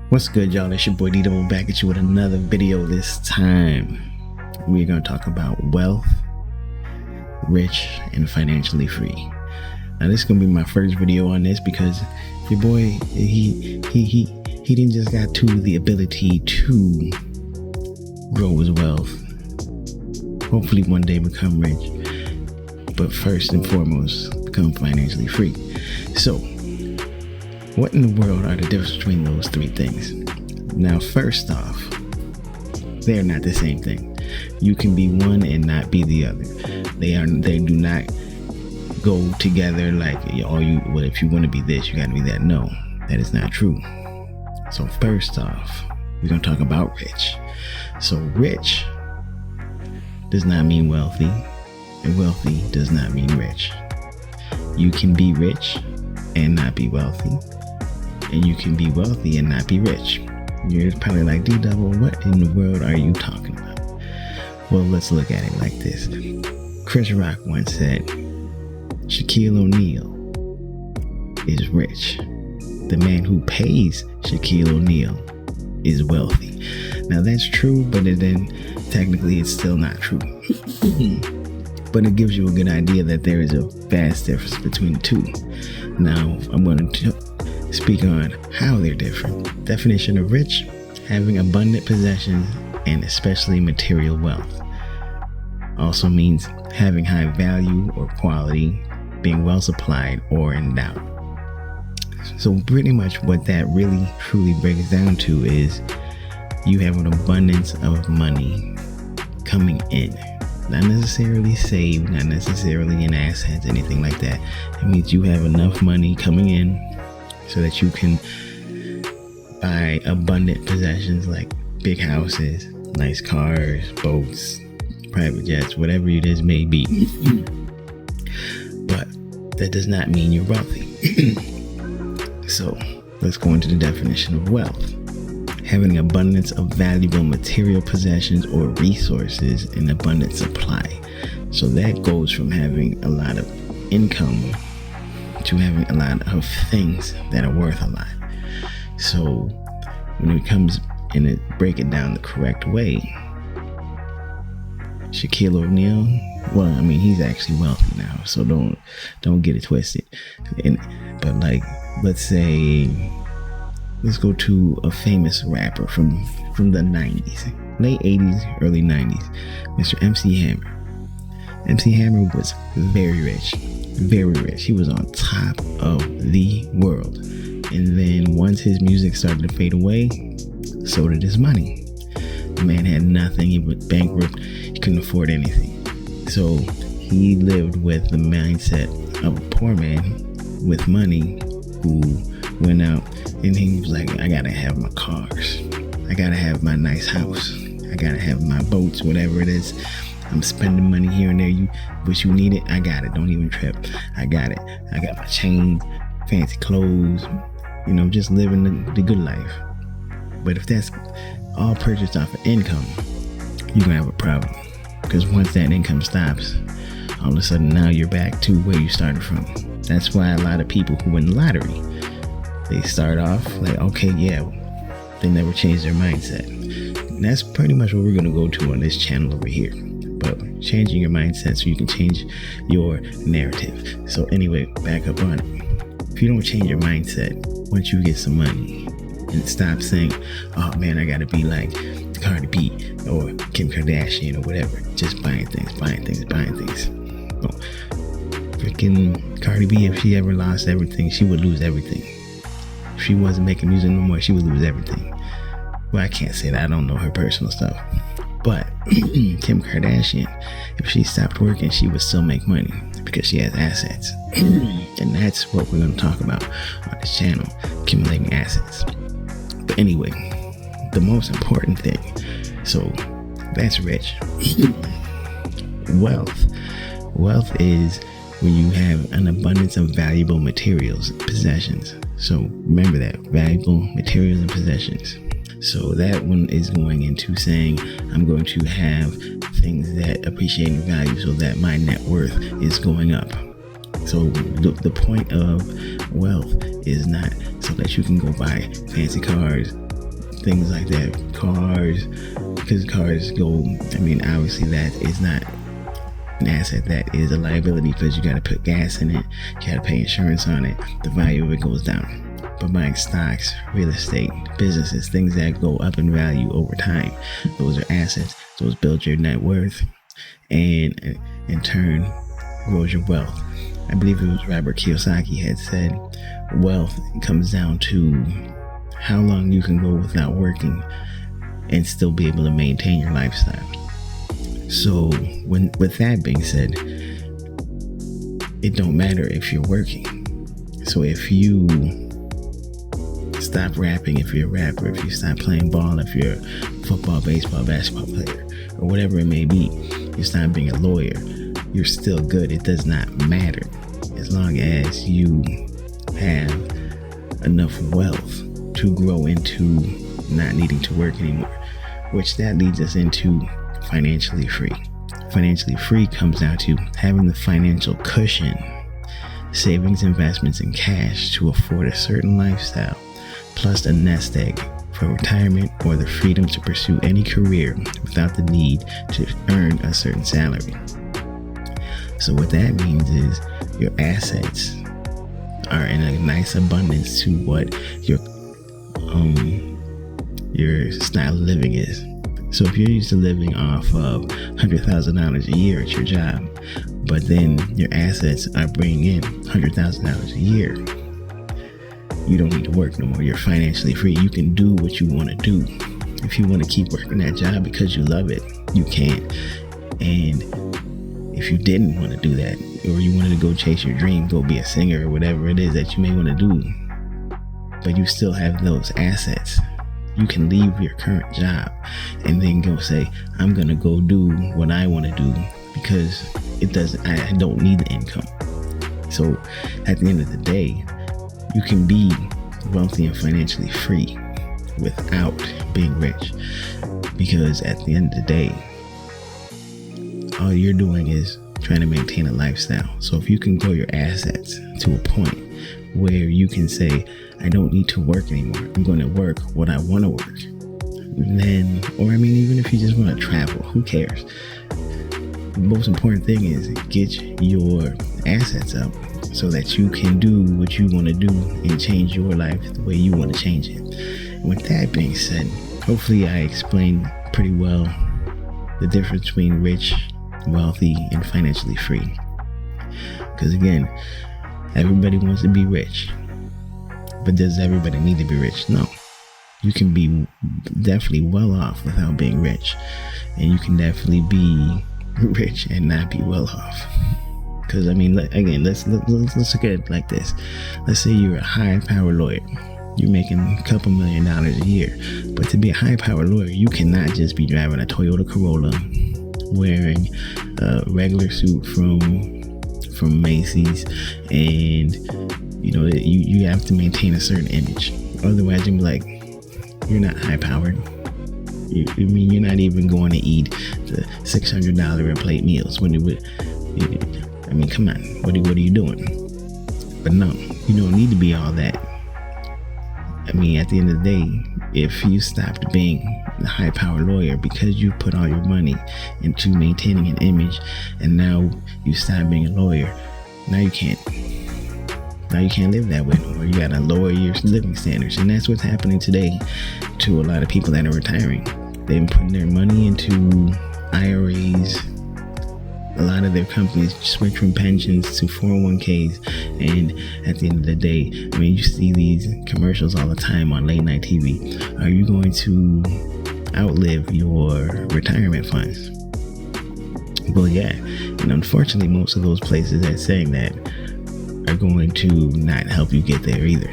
What's good, y'all? It's your boy Dito back at you with another video. This time we're going to talk about wealth, rich, and financially free. Now this is going to be my first video on this because your boy, he didn't just got to the ability to grow his wealth, hopefully one day become rich, but first and foremost become financially free. So what in the world are the differences between those three things? Now, first off, they're not the same thing. You can be one and not be the other. They do not go together like, well, if you want to be this, you got to be that. No, that is not true. So first off, we're going to talk about rich. So rich does not mean wealthy, and wealthy does not mean rich. You can be rich and not be wealthy, and you can be wealthy and not be rich. You're probably like, D-Double, what in the world are you talking about? Well, let's look at it like this. Chris Rock once said, Shaquille O'Neal is rich. The man who pays Shaquille O'Neal is wealthy. Now that's true, but then technically it's still not true. But it gives you a good idea that there is a vast difference between the two. Now I'm going to speak on how they're different. Definition of rich: having abundant possessions and especially material wealth. Also means having high value or quality, being well supplied or endowed. So pretty much what that really truly breaks down to is you have an abundance of money coming in. Not necessarily saved, not necessarily in assets, anything like that. It means you have enough money coming in so that you can buy abundant possessions like big houses, nice cars, boats, private jets, whatever it is may be. But that does not mean you're wealthy. So let's go into the definition of wealth. Having abundance of valuable material possessions or resources in abundant supply. So that goes from having a lot of income to having a lot of things that are worth a lot. So when it comes and break it down the correct way, Shaquille O'Neal, well, I mean, he's actually wealthy now, so don't get it twisted. But like, let's go to a famous rapper from the 90s, late 80s, early 90s, Mr. MC Hammer. MC Hammer was very rich. He was on top of the world. And then once his music started to fade away, so did his money. The man had nothing. He was bankrupt. He couldn't afford anything. So he lived with the mindset of a poor man with money who went out and he was like, I gotta have my cars. I gotta have my nice house. I gotta have my boats, whatever it is. I'm spending money here and there. You need it? I got it. Don't even trip. I got it. I got my chains, fancy clothes, just living the good life. But if that's all purchased off of income, you're gonna have a problem. Because once that income stops, all of a sudden now you're back to where you started from. That's why a lot of people who win the lottery, they start off like, okay, yeah, they never change their mindset. And that's pretty much what we're gonna go to on this channel over here. But changing your mindset so you can change your narrative. So anyway, back up on it. If you don't change your mindset, once you get some money and stop saying, oh man, I gotta be like Cardi B or Kim Kardashian or whatever, just buying things. Oh, freaking Cardi B, if she ever lost everything, she would lose everything. If she wasn't making music no more, she would lose everything. Well, I can't say that. I don't know her personal stuff. But Kim Kardashian, if she stopped working, she would still make money because she has assets. And that's what we're going to talk about on this channel, accumulating assets. But anyway, the most important thing, so that's rich. Wealth is when you have an abundance of valuable materials, possessions. So remember that, valuable materials and possessions. So that one is going into saying I'm going to have things that appreciate in value so that my net worth is going up. So the point of wealth is not so that you can go buy fancy cars, things like that, cars, because cars go, I mean, obviously that is not an asset, that is a liability, because you got to put gas in it, you got to pay insurance on it, the value of it goes down. But buying stocks, real estate, businesses, things that go up in value over time, those are assets. Those build your net worth, and in turn grows your wealth. I believe it was Robert Kiyosaki had said, wealth comes down to how long you can go without working and still be able to maintain your lifestyle. So with that being said, it don't matter if you're working. So if you stop rapping, if you're a rapper, if you stop playing ball, if you're a football, baseball, basketball player, or whatever it may be, you stop being a lawyer, you're still good. It does not matter, as long as you have enough wealth to grow into not needing to work anymore, which that leads us into financially free. Financially free comes down to having the financial cushion, savings, investments, and cash to afford a certain lifestyle, plus a nest egg for retirement, or the freedom to pursue any career without the need to earn a certain salary. So what that means is your assets are in a nice abundance to what your style of living is. So if you're used to living off of $100,000 a year at your job, but then your assets are bringing in $100,000 a year, you don't need to work no more. You're financially free. You can do what you want to do. If you want to keep working that job because you love it, you can. And if you didn't want to do that, or you wanted to go chase your dream, go be a singer or whatever it is that you may want to do, but you still have those assets, you can leave your current job and then go say, I'm going to go do what I want to do, because I don't need the income. So at the end of the day, you can be wealthy and financially free without being rich, because at the end of the day, all you're doing is trying to maintain a lifestyle. So if you can grow your assets to a point where you can say, I don't need to work anymore, I'm going to work what I want to work, then, or I mean, even if you just want to travel, who cares? The most important thing is get your assets up so that you can do what you want to do and change your life the way you want to change it. And with that being said, hopefully I explained pretty well the difference between rich, wealthy, and financially free. Because again, everybody wants to be rich, but does everybody need to be rich? No. You can be definitely well off without being rich, and you can definitely be rich and not be well off. Because I mean, again, let's look at it like this. Let's say you're a high-powered lawyer. You're making a couple $1 million a year, but to be a high-powered lawyer, you cannot just be driving a Toyota Corolla, wearing a regular suit from Macy's, and you have to maintain a certain image. Otherwise, you'll be like, you're not high-powered. You're not even going to eat the $600 a plate meals. Come on, what are you doing? But no, you don't need to be all that. At the end of the day, if you stopped being the high-powered lawyer because you put all your money into maintaining an image, and now you stop being a lawyer, now you can't live that way no more. You gotta lower your living standards, and that's what's happening today to a lot of people that are retiring. They've been putting their money into IRAs. A lot of their companies switch from pensions to 401ks, and at the end of the day, you see these commercials all the time on late night TV. Are you going to outlive your retirement funds? Well, yeah, and unfortunately, most of those places that are saying that are going to not help you get there either,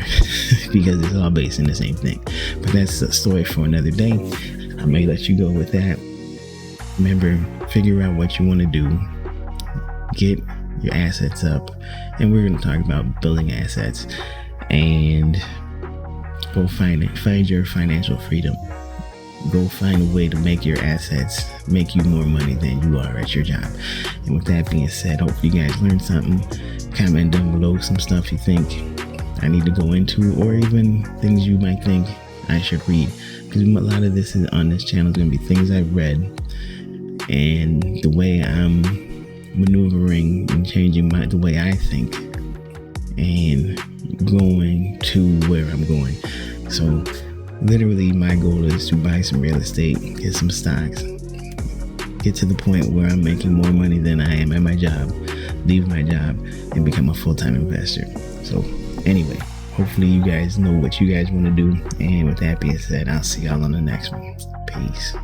because it's all based in the same thing. But that's a story for another day. I may let you go with that. Remember, figure out what you want to do, get your assets up, and we're going to talk about building assets, and go find your financial freedom. Go find a way to make your assets make you more money than you are at your job. And with that being said, hopefully you guys learned something. Comment down below some stuff you think I need to go into, or even things you might think I should read, because a lot of this is on this channel is going to be things I've read and the way I'm maneuvering and changing the way I think and going to where I'm going. So literally my goal is to buy some real estate, get some stocks, get to the point where I'm making more money than I am at my job, leave my job, and become a full-time investor. So anyway, hopefully you guys know what you guys want to do. And with that being said, I'll see y'all on the next one. Peace.